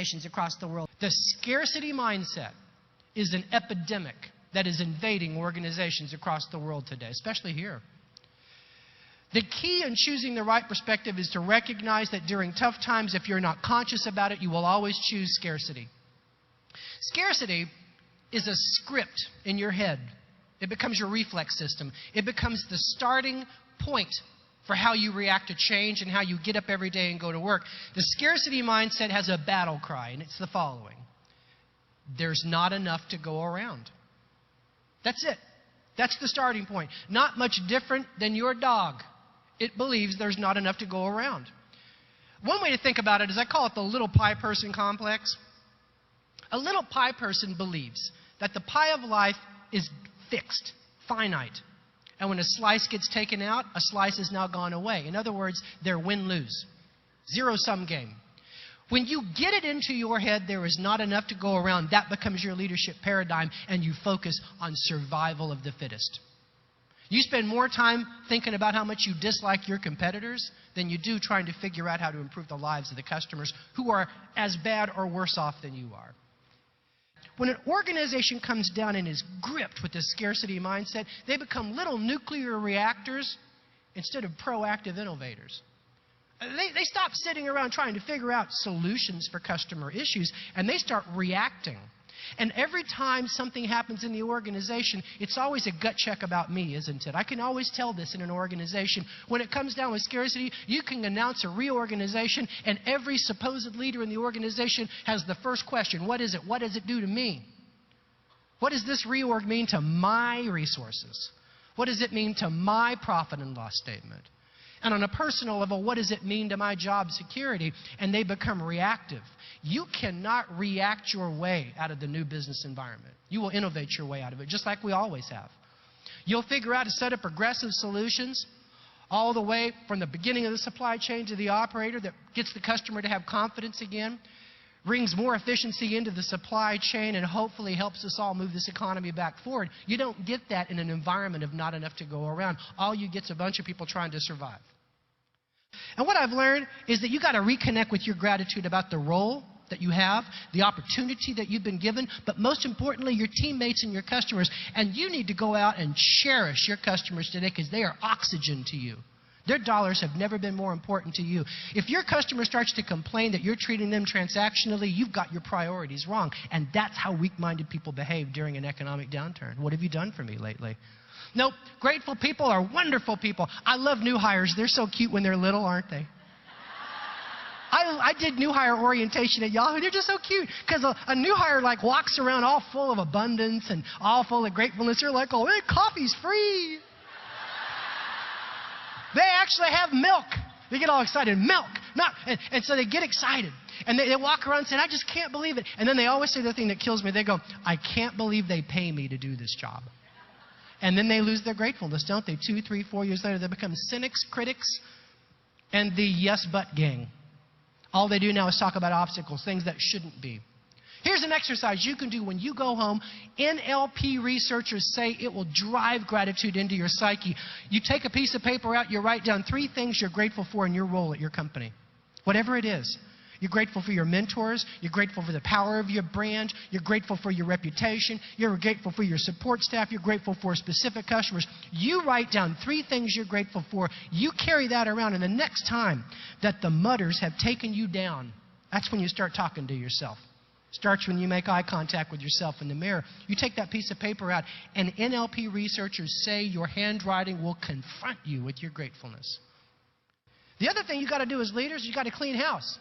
organizations across the world. The scarcity mindset is an epidemic that is invading organizations across the world today, especially here. The key in choosing the right perspective is to recognize that during tough times, if you're not conscious about it, you will always choose scarcity. Scarcity is a script in your head. It becomes your reflex system. It becomes the starting point for how you react to change and how you get up every day and go to work. The scarcity mindset has a battle cry, and it's the following: there's not enough to go around. That's it. That's the starting point. Not much different than your dog. It believes there's not enough to go around. One way to think about it is I call it the little pie person complex. A little pie person believes that the pie of life is fixed, finite. And when a slice gets taken out, a slice is now gone away. In other words, they're win-lose. Zero-sum game. When you get it into your head there is not enough to go around, that becomes your leadership paradigm, and you focus on survival of the fittest. You spend more time thinking about how much you dislike your competitors than you do trying to figure out how to improve the lives of the customers who are as bad or worse off than you are. When an organization comes down and is gripped with this scarcity mindset, they become little nuclear reactors instead of proactive innovators. They stop sitting around trying to figure out solutions for customer issues, and they start reacting. And every time something happens in the organization, it's always a gut check about me, isn't it? I can always tell this in an organization. When it comes down with scarcity, you can announce a reorganization, and every supposed leader in the organization has the first question: what is it? What does it do to me? What does this reorg mean to my resources? What does it mean to my profit and loss statement? And on a personal level, what does it mean to my job security? And they become reactive. You cannot react your way out of the new business environment. You will innovate your way out of it, just like we always have. You'll figure out a set of progressive solutions all the way from the beginning of the supply chain to the operator that gets the customer to have confidence again, brings more efficiency into the supply chain, and hopefully helps us all move this economy back forward. You don't get that in an environment of not enough to go around. All you get is a bunch of people trying to survive. And what I've learned is that you got to reconnect with your gratitude about the role that you have, the opportunity that you've been given, but most importantly, your teammates and your customers. And you need to go out and cherish your customers today, because they are oxygen to you. Their dollars have never been more important to you. If your customer starts to complain that you're treating them transactionally, you've got your priorities wrong. And that's how weak-minded people behave during an economic downturn. What have you done for me lately? Nope. Grateful people are wonderful people. I love new hires. They're so cute when they're little, aren't they? I did new hire orientation at Yahoo. They're just so cute, because a new hire like walks around all full of abundance and all full of gratefulness. They're like, oh, hey, coffee's free. They actually have milk. They get all excited. Milk. And so they get excited. And they walk around saying, I just can't believe it. And then they always say the thing that kills me. They go, I can't believe they pay me to do this job. And then they lose their gratefulness, don't they? 2, 3, 4 years later, they become cynics, critics, and the yes but gang. All they do now is talk about obstacles, things that shouldn't be. Here's an exercise you can do when you go home. NLP researchers say it will drive gratitude into your psyche. You take a piece of paper out, you write down 3 things you're grateful for in your role at your company. Whatever it is. You're grateful for your mentors. You're grateful for the power of your brand. You're grateful for your reputation. You're grateful for your support staff. You're grateful for specific customers. You write down 3 things you're grateful for. You carry that around, and the next time that the mutters have taken you down, that's when you start talking to yourself. Starts when you make eye contact with yourself in the mirror. You take that piece of paper out, and NLP researchers say your handwriting will confront you with your gratefulness. The other thing you got to do as leaders, you got to clean house.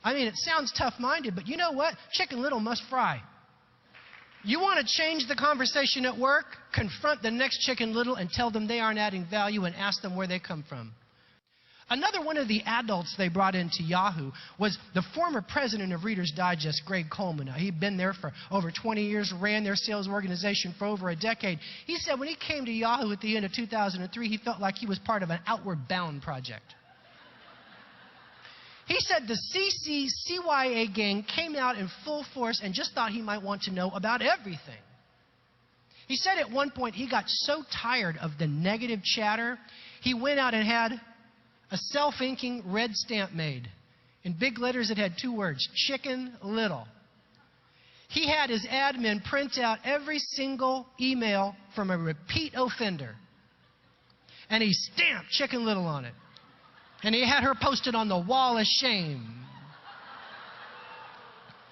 I mean, it sounds tough-minded, but you know what? Chicken Little must fry. You want to change the conversation at work? Confront the next Chicken Little and tell them they aren't adding value, and ask them where they come from. Another one of the adults they brought into Yahoo was the former president of Reader's Digest, Greg Coleman. Now, he'd been there for over 20 years, ran their sales organization for over a decade. He said when he came to Yahoo at the end of 2003, he felt like he was part of an Outward Bound project. He said the CYA gang came out in full force and just thought he might want to know about everything. He said at one point he got so tired of the negative chatter, he went out and had a self-inking red stamp made. In big letters, it had 2 words, Chicken Little. He had his admin print out every single email from a repeat offender. And he stamped Chicken Little on it. And he had her posted on the wall of shame.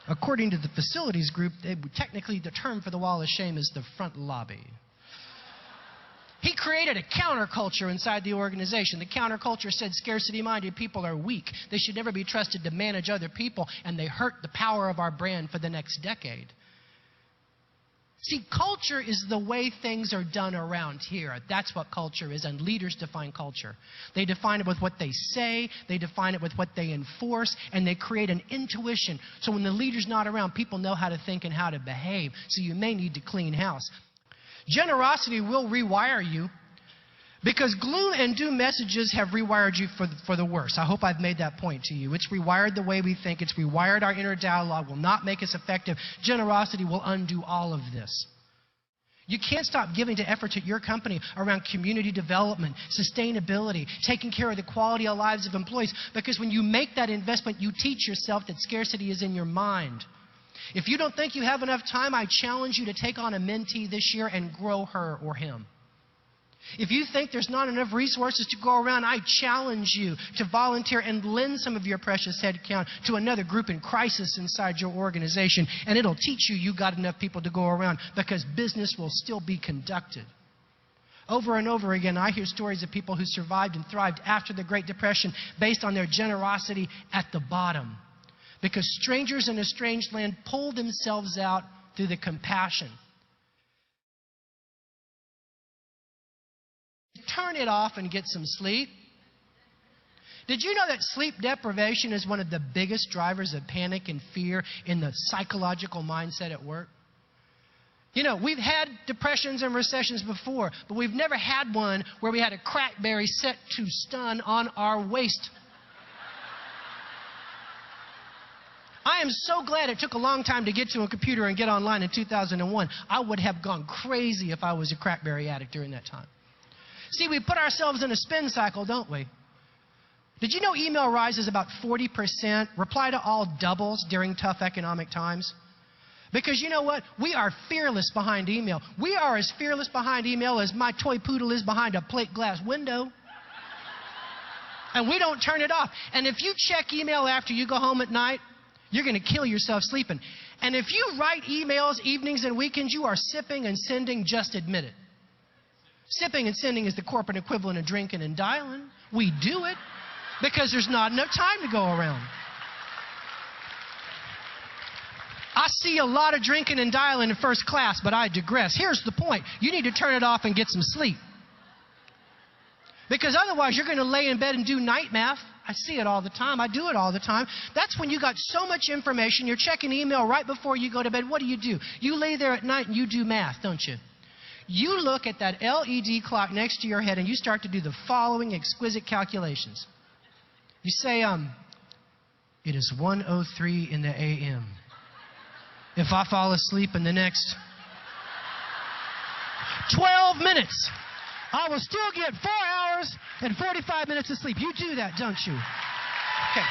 According to the facilities group, technically the term for the wall of shame is the front lobby. He created a counterculture inside the organization. The counterculture said scarcity-minded people are weak. They should never be trusted to manage other people, and they hurt the power of our brand for the next decade. See, culture is the way things are done around here. That's what culture is, and leaders define culture. They define it with what they say, they define it with what they enforce, and they create an intuition. So when the leader's not around, people know how to think and how to behave. So you may need to clean house. Generosity will rewire you, because gloom and doom messages have rewired you for the worse. I hope I've made that point to you. It's rewired the way we think. It's rewired our inner dialogue. Will not make us effective. Generosity will undo all of this. You can't stop giving to efforts at your company around community development, sustainability, taking care of the quality of lives of employees, because when you make that investment, you teach yourself that scarcity is in your mind. If you don't think you have enough time, I challenge you to take on a mentee this year and grow her or him. If you think there's not enough resources to go around, I challenge you to volunteer and lend some of your precious headcount to another group in crisis inside your organization, and it'll teach you you got enough people to go around, because business will still be conducted. Over and over again, I hear stories of people who survived and thrived after the Great Depression based on their generosity at the bottom, because strangers in a strange land pulled themselves out through the compassion. Turn it off and get some sleep. Did you know that sleep deprivation is one of the biggest drivers of panic and fear in the psychological mindset at work? You know, we've had depressions and recessions before, but we've never had one where we had a crackberry set to stun on our waist. I am so glad it took a long time to get to a computer and get online in 2001. I would have gone crazy if I was a crackberry addict during that time. See, we put ourselves in a spin cycle, don't we? Did you know email rises about 40%, reply to all doubles during tough economic times? Because you know what? We are fearless behind email. We are as fearless behind email as my toy poodle is behind a plate glass window. And we don't turn it off. And if you check email after you go home at night, you're going to kill yourself sleeping. And if you write emails evenings and weekends, you are sipping and sending, just admit it. Sipping and sending is the corporate equivalent of drinking and dialing. We do it because there's not enough time to go around. I see a lot of drinking and dialing in first class, but I digress. Here's the point. You need to turn it off and get some sleep. Because otherwise you're going to lay in bed and do night math. I see it all the time. I do it all the time. That's when you got so much information. You're checking email right before you go to bed. What do? You lay there at night and you do math, don't you? You look at that LED clock next to your head and you start to do the following exquisite calculations. You say, it is 1:03 in the a.m. If I fall asleep in the next 12 minutes, I will still get 4 hours and 45 minutes of sleep. You do that, don't you? Okay.